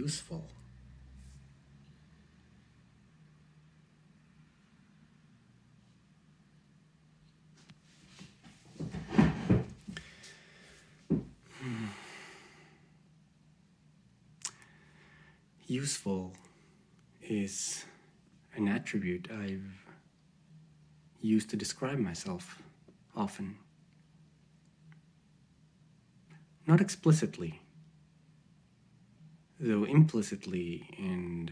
useful. Useful is an attribute I've used to describe myself often. Not explicitly, though implicitly and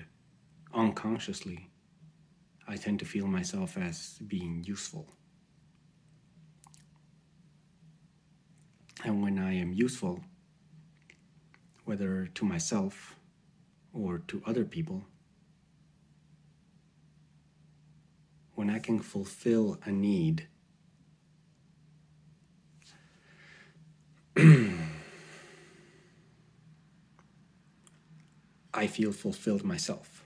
unconsciously, I tend to feel myself as being useful. And when I am useful, whether to myself or to other people, when I can fulfill a need, I feel fulfilled myself.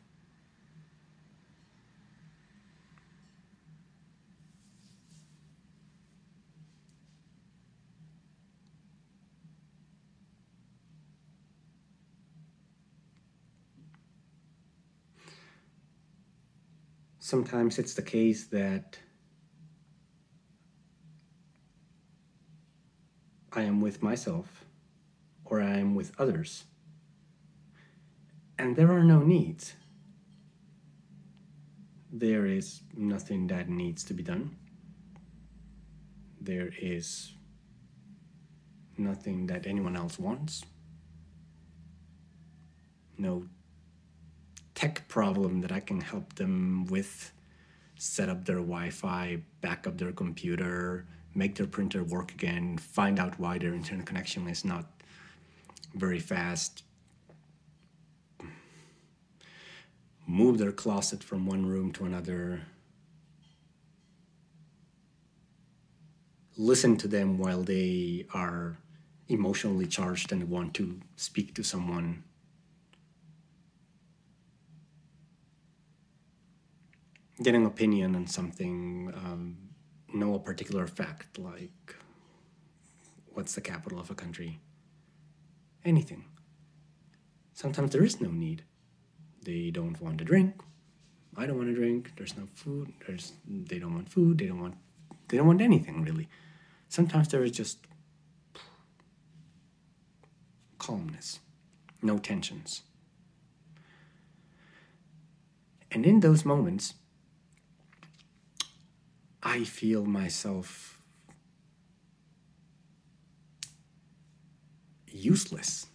Sometimes it's the case that I am with myself or I am with others, and there are no needs. There is nothing that needs to be done. There is nothing that anyone else wants. No tech problem that I can help them with. Set up their Wi-Fi, back up their computer, make their printer work again, find out why their internet connection is not very fast, move their closet from one room to another, listen to them while they are emotionally charged and want to speak to someone. Get an opinion on something, know a particular fact, like what's the capital of a country? Anything. Sometimes there is no need. They don't want to drink. I don't want to drink. There's no food. They don't want food. They don't want anything, really. Sometimes there is just calmness, no tensions. And in those moments, I feel myself useless.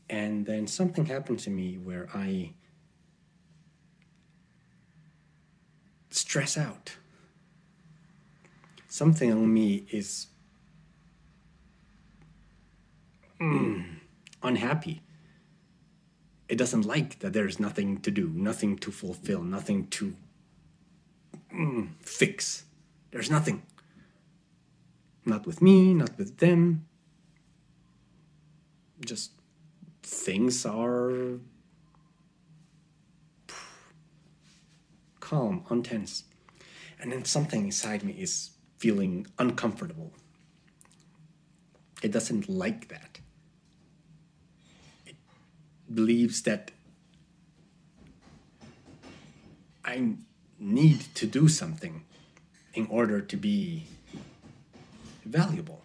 And then something happened to me where I stress out. Something on me is unhappy. It doesn't like that there's nothing to do, nothing to fulfill, nothing to fix. There's nothing. Not with me, not with them. Just things are calm, untense. And then something inside me is feeling uncomfortable. It doesn't like that. It believes that I need to do something in order to be valuable.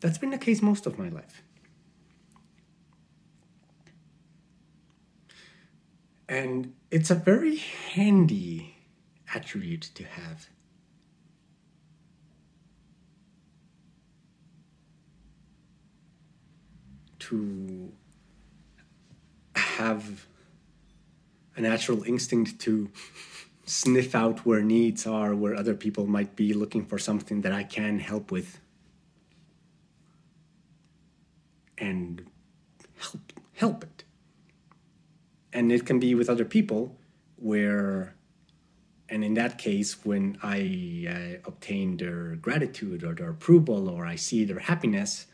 That's been the case most of my life. And it's a very handy attribute to have. To have a natural instinct to sniff out where needs are, where other people might be looking for something that I can help with. and help it. And it can be with other people and in that case, when I obtain their gratitude or their approval, or I see their happiness,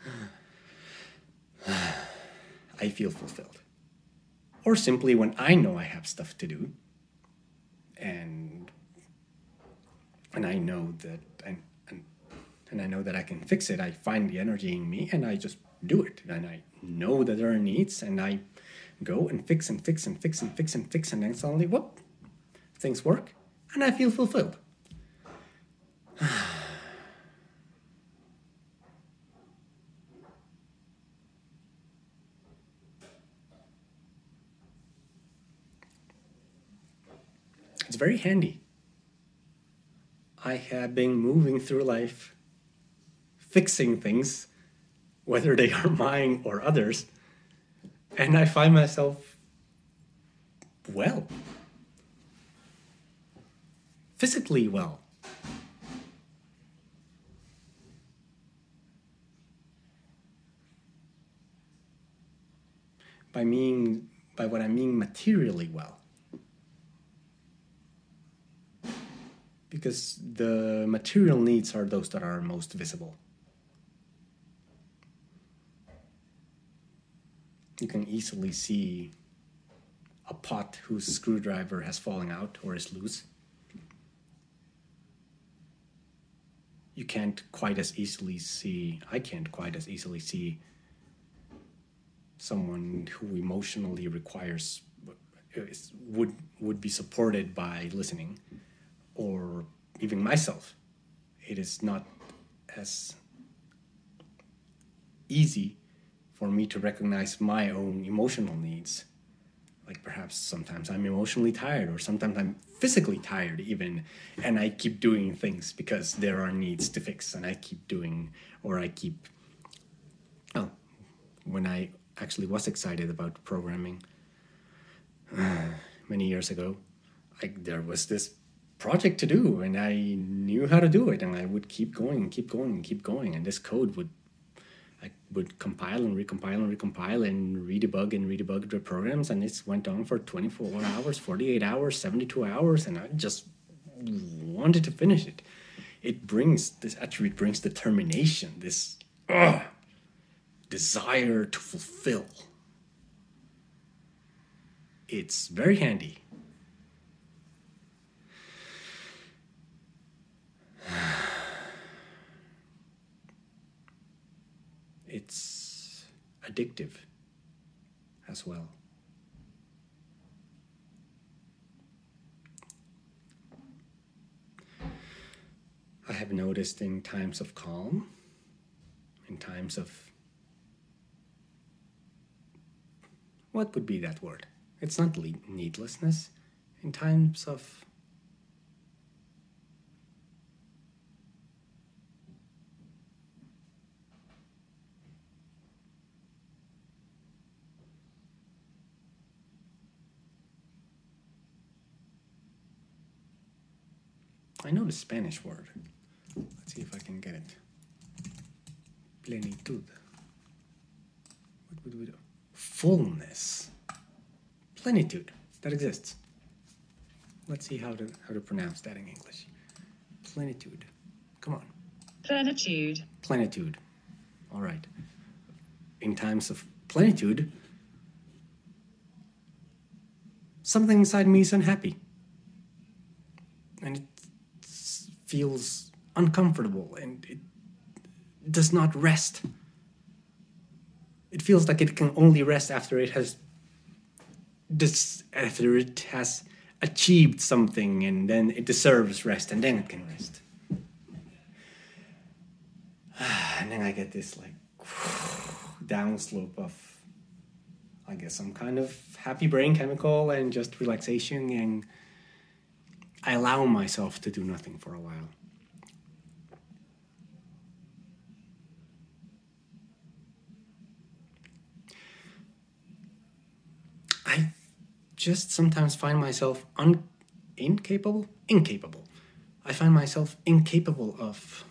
I feel fulfilled. Or simply when I know I have stuff to do, and I know that and I know that I can fix it. I find the energy in me, and I just do it. And I know that there are needs, and I go and fix and fix and fix and fix and fix, and then suddenly, whoop, things work, and I feel fulfilled. It's very handy. I have been moving through life, fixing things, whether they are mine or others, and I find myself well. Physically well. By what I mean materially well. Because the material needs are those that are most visible. You can easily see a pot whose screwdriver has fallen out or is loose. I can't quite as easily see someone who emotionally would be supported by listening, or even myself. It is not as easy for me to recognize my own emotional needs. Like perhaps sometimes I'm emotionally tired, or sometimes I'm physically tired even, and I keep doing things because there are needs to fix, and I keep doing, when I actually was excited about programming many years ago, there was this project to do, and I knew how to do it, and I would keep going, and this code I would compile and recompile and redebug the programs, and it went on for 24 hours, 48 hours, 72 hours, and I just wanted to finish it. This attribute brings determination, this desire to fulfill. It's very handy. It's addictive as well. I have noticed in times of calm, in times of, what would be that word? It's not needlessness. In times of I know the Spanish word. Let's see if I can get it. Plenitud. What would we do? Fullness. Plenitude. That exists. Let's see how to pronounce that in English. Plenitude. Come on. Plenitude. Plenitude. All right. In times of plenitude, something inside me is unhappy. And it feels uncomfortable, and it does not rest. It feels like it can only rest after it has achieved something, and then it deserves rest, and then it can rest. And then I get this downslope of, I guess, some kind of happy brain chemical and just relaxation, and I allow myself to do nothing for a while. I just sometimes find myself incapable. I find myself incapable of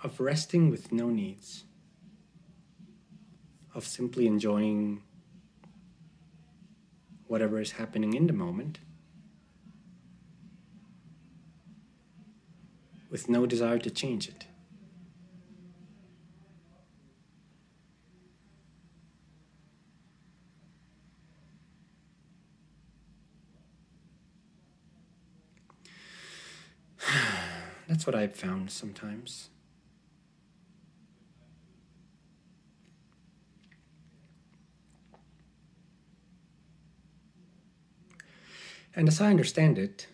of resting with no needs, of simply enjoying whatever is happening in the moment, with no desire to change it. That's what I've found sometimes. And as I understand it,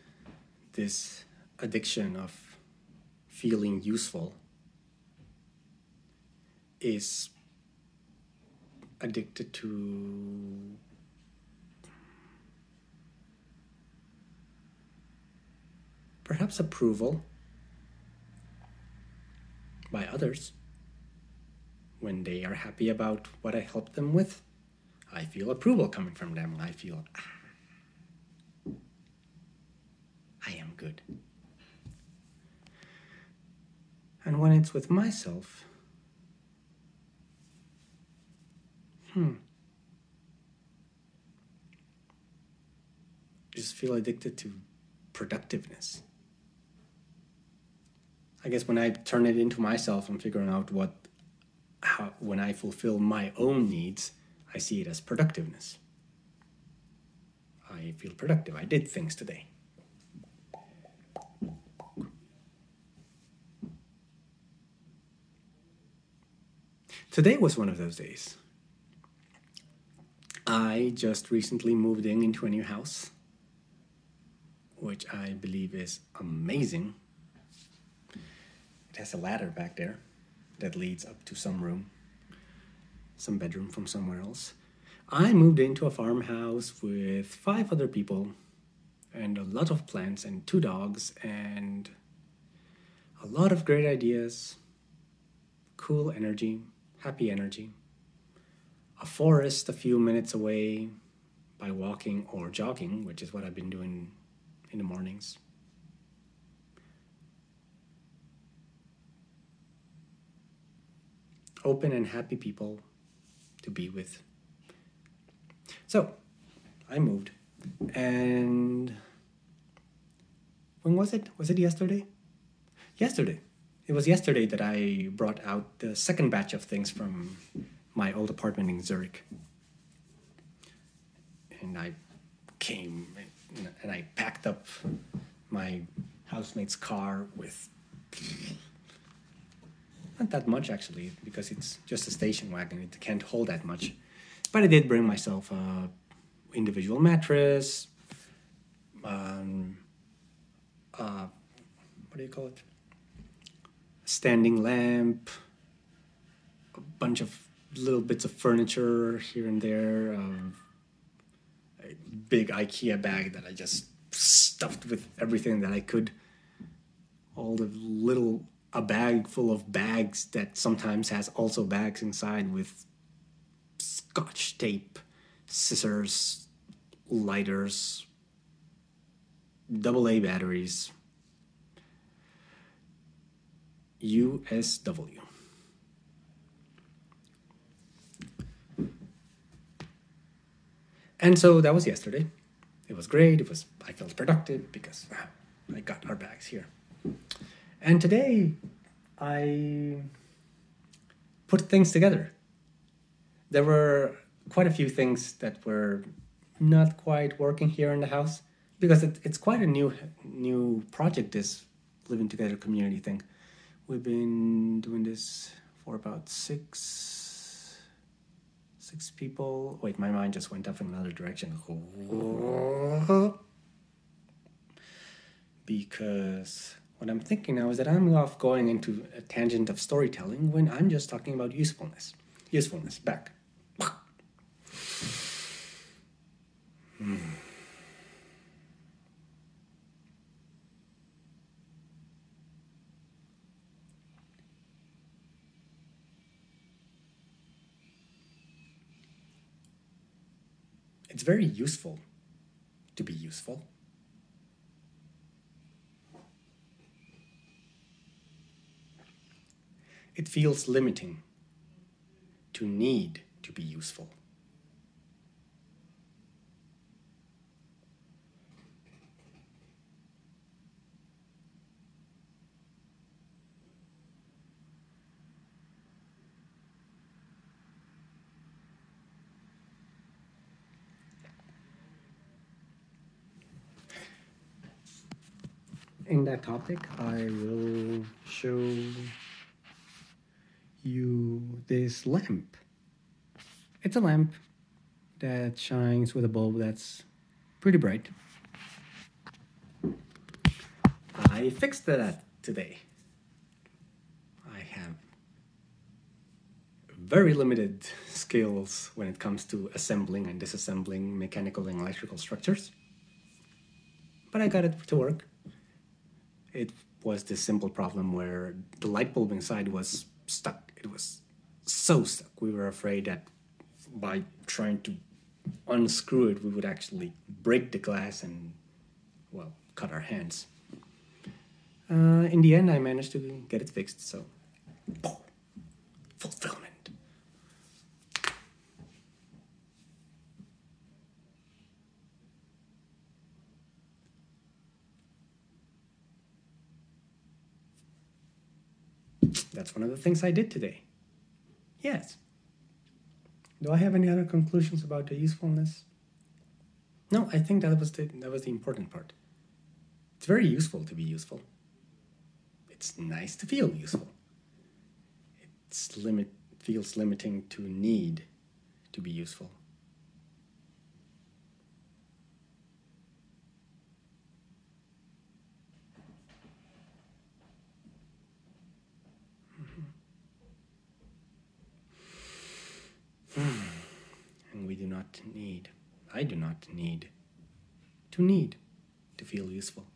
this addiction of feeling useful is addicted to perhaps approval by others. When they are happy about what I help them with, I feel approval coming from them. I feel, I am good. And when it's with myself, just feel addicted to productiveness. I guess when I turn it into myself and figuring out when I fulfill my own needs, I see it as productiveness. I feel productive. I did things today. Today was one of those days. I just recently moved into a new house, which I believe is amazing. It has a ladder back there that leads up to some bedroom from somewhere else. I moved into a farmhouse with 5 other people and a lot of plants and 2 dogs and a lot of great ideas, cool energy, happy energy. A forest a few minutes away by walking or jogging, which is what I've been doing in the mornings. Open and happy people to be with. So, I moved. And when was it? Was it yesterday? Yesterday. It was yesterday that I brought out the second batch of things from my old apartment in Zurich. And I came and I packed up my housemate's car with not that much actually, because it's just a station wagon. It can't hold that much. But I did bring myself a individual mattress, what do you call it? Standing lamp, a bunch of little bits of furniture here and there, a big IKEA bag that I just stuffed with everything that I could, a bag full of bags that sometimes has also bags inside with scotch tape, scissors, lighters, AA batteries, USW. And so that was yesterday. It was great. I felt productive because I got our bags here. And today I put things together. There were quite a few things that were not quite working here in the house because it's quite a new project, this living together community thing. We've been doing this for about six people. Wait, my mind just went off in another direction. Because what I'm thinking now is that I'm off going into a tangent of storytelling when I'm just talking about usefulness. Usefulness, back. It's very useful to be useful. It feels limiting to need to be useful. In that topic, I will show you this lamp. It's a lamp that shines with a bulb that's pretty bright. I fixed that today. I have very limited skills when it comes to assembling and disassembling mechanical and electrical structures, but I got it to work. It was this simple problem where the light bulb inside was stuck. It was so stuck. We were afraid that by trying to unscrew it, we would actually break the glass and, well, cut our hands. In the end, I managed to get it fixed, so fulfillment. That's one of the things I did today. Yes. Do I have any other conclusions about the usefulness? No, I think that was the important part. It's very useful to be useful. It's nice to feel useful. Feels limiting to need to be useful. And we do not need, I do not need to feel useful.